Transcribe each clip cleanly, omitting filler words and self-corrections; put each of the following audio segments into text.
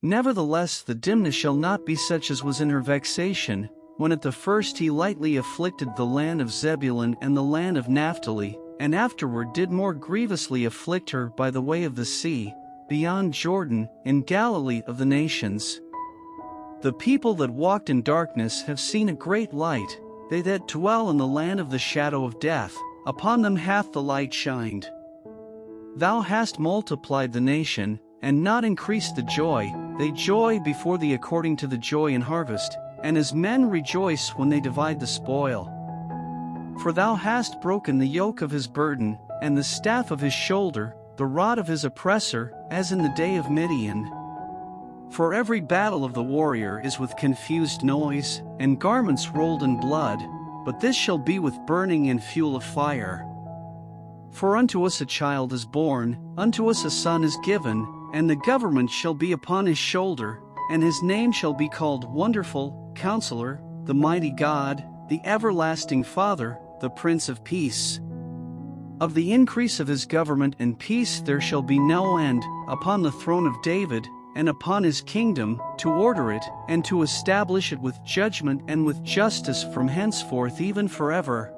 Nevertheless the dimness shall not be such as was in her vexation, when at the first he lightly afflicted the land of Zebulun and the land of Naphtali, and afterward did more grievously afflict her by the way of the sea, beyond Jordan, in Galilee of the nations. The people that walked in darkness have seen a great light, they that dwell in the land of the shadow of death, upon them hath the light shined. Thou hast multiplied the nation, and not increased the joy, they joy before thee according to the joy in harvest, and as men rejoice when they divide the spoil. For thou hast broken the yoke of his burden, and the staff of his shoulder, the rod of his oppressor, as in the day of Midian. For every battle of the warrior is with confused noise, and garments rolled in blood, but this shall be with burning and fuel of fire. For unto us a child is born, unto us a son is given, and the government shall be upon his shoulder, and his name shall be called Wonderful, Counselor, the Mighty God, the Everlasting Father, the Prince of Peace. Of the increase of his government and peace there shall be no end, upon the throne of David, and upon his kingdom, to order it, and to establish it with judgment and with justice from henceforth even forever.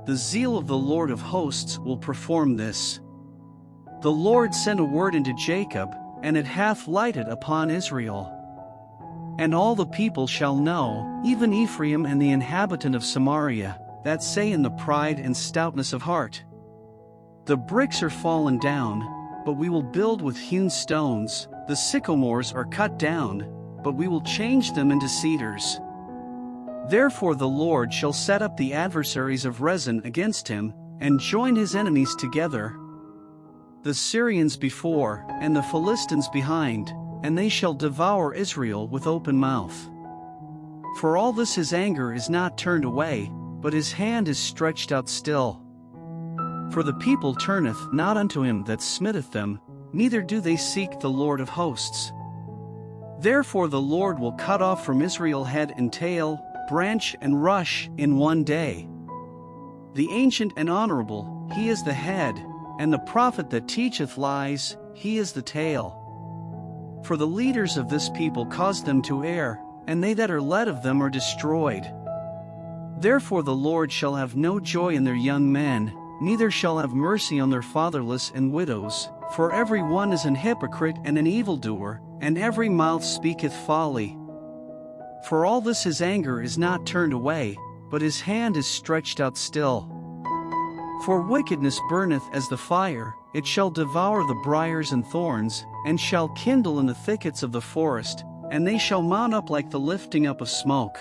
The zeal of the Lord of hosts will perform this. The Lord sent a word into Jacob, and it hath lighted upon Israel. And all the people shall know, even Ephraim and the inhabitant of Samaria, that say in the pride and stoutness of heart, the bricks are fallen down, but we will build with hewn stones, the sycamores are cut down, but we will change them into cedars. Therefore the Lord shall set up the adversaries of Rezin against him, and join his enemies together, the Syrians before, and the Philistines behind, and they shall devour Israel with open mouth. For all this his anger is not turned away, but his hand is stretched out still. For the people turneth not unto him that smiteth them, neither do they seek the Lord of hosts. Therefore the Lord will cut off from Israel head and tail, branch and rush in one day. The ancient and honorable, he is the head, and the prophet that teacheth lies, he is the tail. For the leaders of this people cause them to err, and they that are led of them are destroyed. Therefore the Lord shall have no joy in their young men, neither shall have mercy on their fatherless and widows, for every one is an hypocrite and an evildoer, and every mouth speaketh folly. For all this his anger is not turned away, but his hand is stretched out still. For wickedness burneth as the fire, it shall devour the briars and thorns, and shall kindle in the thickets of the forest, and they shall mount up like the lifting up of smoke.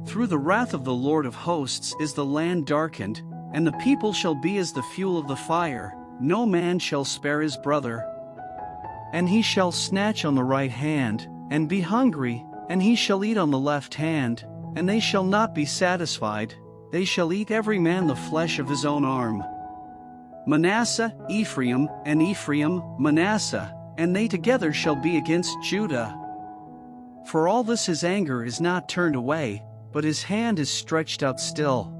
Through the wrath of the Lord of hosts is the land darkened, and the people shall be as the fuel of the fire, no man shall spare his brother. And he shall snatch on the right hand, and be hungry, and he shall eat on the left hand, and they shall not be satisfied, they shall eat every man the flesh of his own arm. Manasseh, Ephraim, and Ephraim, Manasseh, and they together shall be against Judah. For all this his anger is not turned away, but his hand is stretched out still.